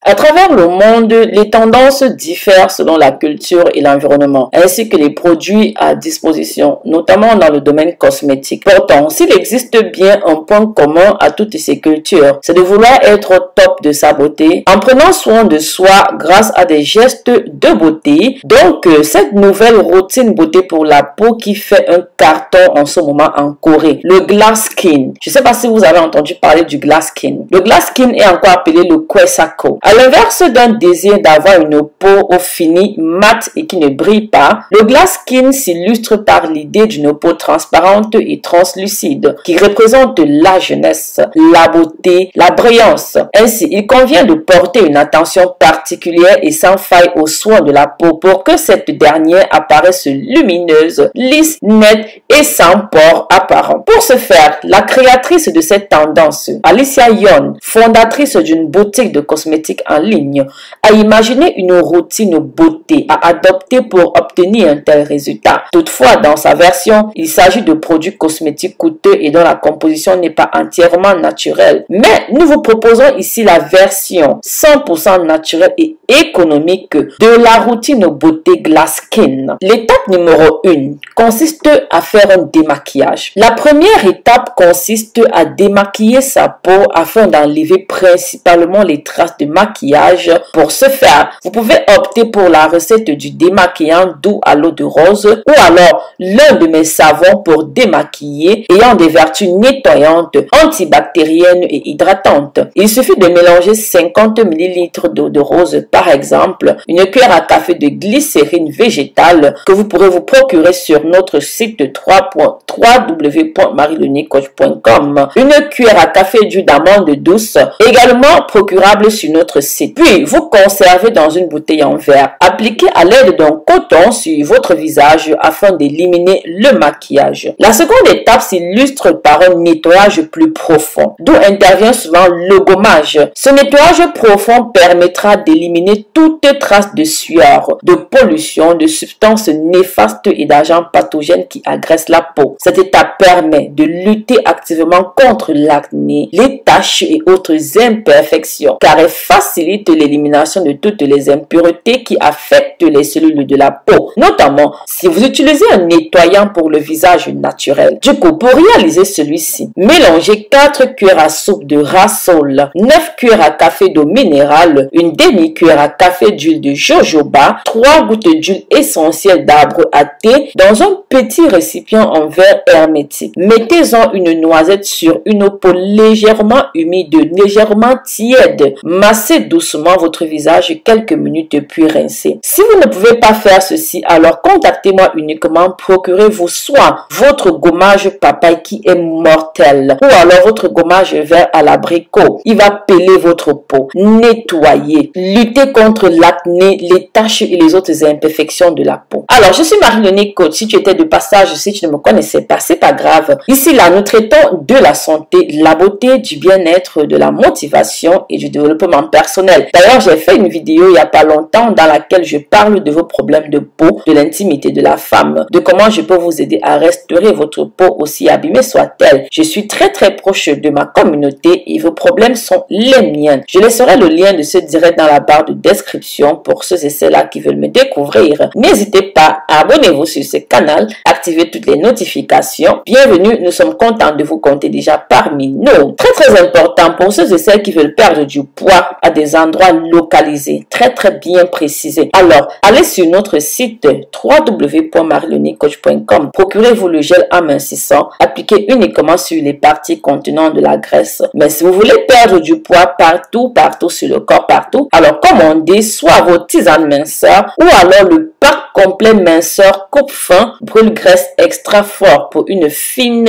À travers le monde, les tendances diffèrent selon la culture et l'environnement, ainsi que les produits à disposition, notamment dans le domaine cosmétique. Pourtant, s'il existe bien un point commun à toutes ces cultures, c'est de vouloir être au top de sa beauté, en prenant soin de soi grâce à des gestes de beauté. Donc, cette nouvelle routine beauté pour la peau qui fait un carton en ce moment en Corée, le glass skin. Je ne sais pas si vous avez entendu parler du glass skin. Le glass skin est encore appelé le Kwesako. À l'inverse d'un désir d'avoir une peau au fini, mate et qui ne brille pas, le glass skin s'illustre par l'idée d'une peau transparente et translucide qui représente la jeunesse, la beauté, la brillance. Ainsi, il convient de porter une attention particulière et sans faille aux soins de la peau pour que cette dernière apparaisse lumineuse, lisse, nette et sans pores apparents. Pour ce faire, la créatrice de cette tendance, Alicia Yeon, fondatrice d'une boutique de cosmétiques en ligne, a imaginé une routine beauté à adopter pour obtenir un tel résultat. Toutefois, dans sa version, il s'agit de produits cosmétiques coûteux et dont la composition n'est pas entièrement naturelle. Mais nous vous proposons ici la version 100% naturelle et économique de la routine beauté glass skin. L'étape numéro 1 consiste à faire un démaquillage. La première étape consiste à démaquiller sa peau afin d'enlever principalement les traces de maquillage. Pour ce faire, vous pouvez opter pour la recette du démaquillant doux à l'eau de rose ou alors l'un de mes savons pour démaquiller ayant des vertus nettoyantes, antibactériennes et hydratantes. Il suffit de mélanger 50 ml d'eau de rose par exemple, une cuillère à café de glycérine végétale que vous pourrez vous procurer sur notre site www.marielenicoach.com, une cuillère à café d'huile d'amande douce également procurable sur notre site. Puis vous conservez dans une bouteille en verre. Appliquez à l'aide d'un coton sur votre visage afin d'éliminer le maquillage. La seconde étape s'illustre par un nettoyage plus profond, d'où intervient souvent le gommage. Ce nettoyage profond permettra d'éliminer toute trace de sueur, de pollution, de substances néfastes et d'agents pathogènes qui agressent la peau. Cette étape permet de lutter activement contre l'acné, les taches et autres imperfections, car elle facilite l'élimination de toutes les impuretés qui affectent les cellules de la peau, notamment si vous utilisez un nettoyant pour le visage naturel. Du coup, pour réaliser celui-ci, mélangez 4 cuillères à soupe de rasol, 9 cuillères à café d'eau minérale, une demi-cuillère à café d'huile de jojoba, 3 gouttes d'huile essentielle d'arbre à thé dans un petit récipient en verre hermétique. Mettez-en une noisette sur une peau légèrement humide, légèrement tiède. Massez doucement votre visage quelques minutes puis rincez. Si vous ne pouvez pas faire ceci, alors contactez-moi uniquement. Procurez-vous soit votre gommage papaye qui est mortel ou alors votre gommage vert à l'abricot. Il va peler votre peau, nettoyer, lutter contre l'acné, les taches et les autres imperfections de la peau. Alors, je suis Marie-Léonie Coach. Si tu étais de passage, si tu ne me connaissais pas, c'est pas grave. Ici, là, nous traitons de la santé, de la beauté, du bien-être, de la motivation et du développement personnel. D'ailleurs, j'ai fait une vidéo il n'y a pas longtemps dans laquelle je parle de vos problèmes de peau, de l'intimité de la femme, de comment je peux vous aider à restaurer votre peau aussi abîmée soit-elle. Je suis très proche de ma communauté et vos problèmes sont les miens. Je laisserai le lien de ce direct dans la barre de description pour ceux et celles-là qui veulent me découvrir. N'hésitez pas à abonnez-vous sur ce canal, activez toutes les notifications. Bienvenue, nous sommes contents de vous compter déjà parmi nous. Très important pour ceux et celles qui veulent perdre du poids à des endroits localisés, très bien précisés. Alors, allez sur notre site www.marielenicoach.com. Procurez-vous le gel amincissant, appliquez uniquement sur les parties contenant de la graisse. Mais si vous voulez perdre du poids partout sur le corps, partout, alors commandez soit vos tisanes minceurs ou alors le pack complet minceur coupe fin brûle graisse extra fort pour une fine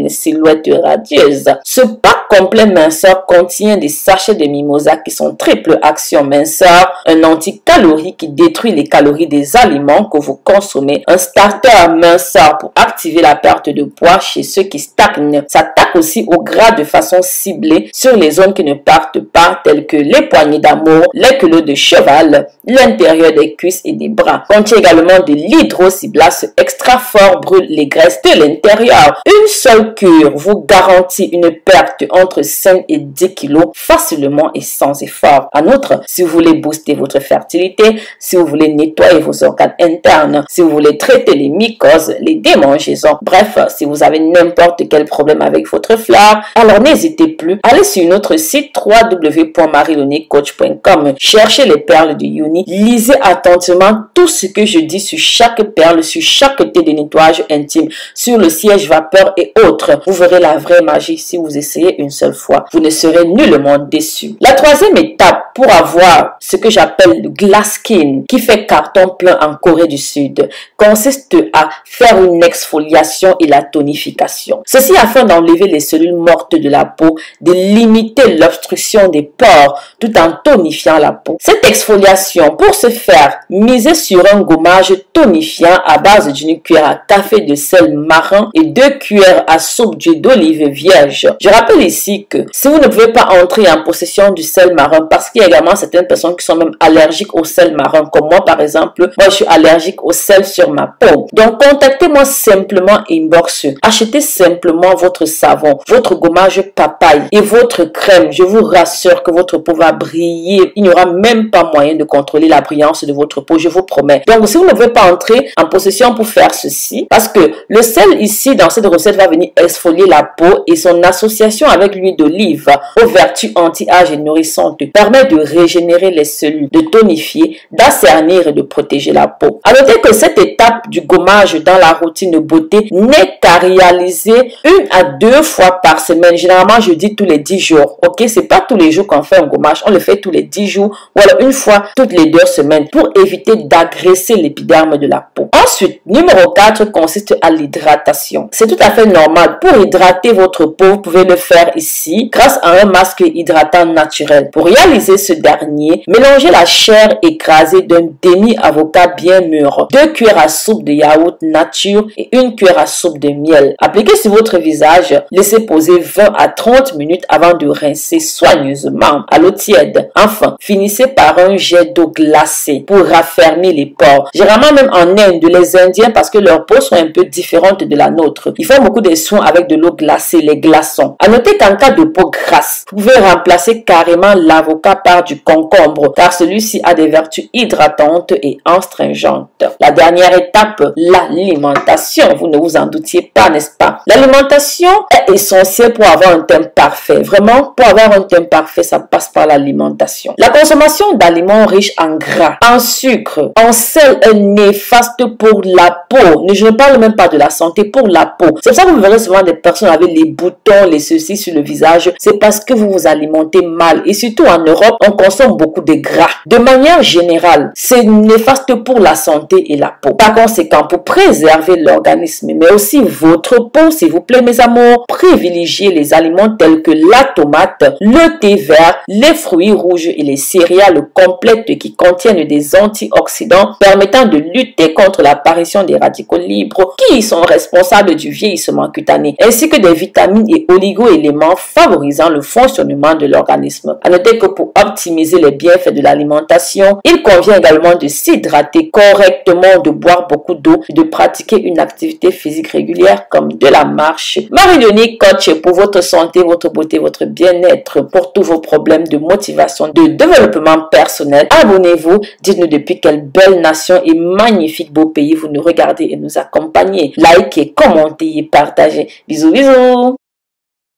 silhouette radieuse. Ce pack complet minceur contient des sachets de mimosa qui sont triple action minceur, un anti-calorie qui détruit les calories des aliments que vous consommez, un starter minceur pour activer la perte de poids chez ceux qui stagnent. S'attaque aussi au gras de façon ciblée sur les zones qui ne partent pas, telles que les poignées d'amour, les culottes de cheval, l'intérieur des cuisses et des bras. Contient également de l'hydrociblase extra fort, brûle les graisses de l'intérieur. Une seule cure vous garantit une perte entre 5 et 10 kilos facilement et sans effort. En outre, si vous voulez booster votre fertilité, si vous voulez nettoyer vos organes internes, si vous voulez traiter les mycoses, les démangeaisons, bref, si vous avez n'importe quel problème avec votre fleur, alors n'hésitez plus, allez sur notre site www.mariloniecoach.com, cherchez les perles de Yoni, lisez attentivement tout ce que je dis sur chaque perle, sur chaque thé de nettoyage intime, sur le siège vapeur et autres. Vous verrez la vraie magie si vous essayez une seule fois. Vous ne serez nullement déçu. La troisième étape pour avoir ce que j'appelle le glass skin, qui fait carton plein en Corée du Sud, consiste à faire une exfoliation et la tonification. Ceci afin d'enlever les cellules mortes de la peau, de limiter l'obstruction des pores tout en tonifiant la peau. Cette exfoliation, pour ce faire, misez sur un gommage tonifiant à base d'une cuillère à café de sel marin et 2 cuillères à soupe d'huile d'olive vierge. Je rappelle ici que si vous ne pouvez pas entrer en possession du sel marin, parce qu'il y a également certaines personnes qui sont même allergiques au sel marin, comme moi par exemple, moi je suis allergique au sel sur ma peau. Donc contactez-moi simplement inbox, achetez simplement votre savon, votre gommage papaye et votre crème. Je vous rassure que votre peau va briller. Il n'y aura même pas moyen de contrôler la brillance de votre peau, je vous promets. Donc si vous ne pouvez pas entrer en possession pour faire ceci, parce que le sel ici dans cette recette va venir exfolier la peau et son association avec l'huile d'olive aux vertus anti-âge et nourrissantes permet de régénérer les cellules, de tonifier, d'assainir et de protéger la peau. À noter que cette étape du gommage dans la routine beauté n'est qu'à réaliser 1 à 2 fois par semaine. Généralement, je dis tous les 10 jours. Ok, c'est pas tous les jours qu'on fait un gommage. On le fait tous les 10 jours ou alors une fois toutes les 2 semaines pour éviter d'agresser l'épiderme de la peau. Ensuite, numéro 4 consiste à l'hydratation. C'est tout à fait normal. Pour hydrater votre peau, vous pouvez le faire ici grâce à un masque hydratant naturel. Pour réaliser ce dernier, mélangez la chair écrasée d'un demi-avocat bien mûr, 2 cuillères à soupe de yaourt nature et 1 cuillère à soupe de miel. Appliquez sur votre visage, laissez poser 20 à 30 minutes avant de rincer soigneusement à l'eau tiède. Enfin, finissez par un jet d'eau glacée pour raffermir les pores. Généralement même en Inde, les Indiens, parce que leurs peaux sont un peu différentes de la nôtre, ils font beaucoup de soins avec de l'eau glacée, les glaçons. À noter qu'en cas de peau grasse, vous pouvez remplacer carrément l'avocat par du concombre, car celui-ci a des vertus hydratantes et astringentes. La dernière étape, l'alimentation. Vous ne vous en doutiez pas, n'est-ce pas? L'alimentation est essentielle pour avoir un teint parfait. Vraiment, pour avoir un teint parfait, ça passe par l'alimentation. La consommation d'aliments riches en gras, en sucre, en sel est néfaste pour la peau. Je ne parle même pas de la santé, pour la peau. C'est pour ça que vous verrez souvent des personnes avec les boutons, les ceci sur le visage. C'est parce que vous vous alimentez mal. Et surtout en Europe, on consomme beaucoup de gras. De manière générale, c'est néfaste pour la santé et la peau. Par conséquent, pour préserver l'organisme, mais aussi votre peau, s'il vous plaît mes amours, privilégiez les aliments tels que la tomate, le thé vert, les fruits rouges et les céréales complètes qui contiennent des antioxydants permettant de lutter contre l'apparition des radicaux libres qui sont responsables du vieillissement cutané, ainsi que des vitamines et oligo-éléments favorisant le fonctionnement de l'organisme. À noter que pour optimiser les bienfaits de l'alimentation, il convient également de s'hydrater correctement, de boire beaucoup d'eau et de pratiquer une activité physique régulière comme de la marche. Marie-Léonie Coach pour votre santé, votre beauté, votre bien-être, pour tous vos problèmes de motivation, de développement personnel. Abonnez-vous, dites-nous depuis quelle belle nation et magnifique beau pays vous nous regardez et nous accompagnez. Likez, commentez et partagez. Bisous, bisous.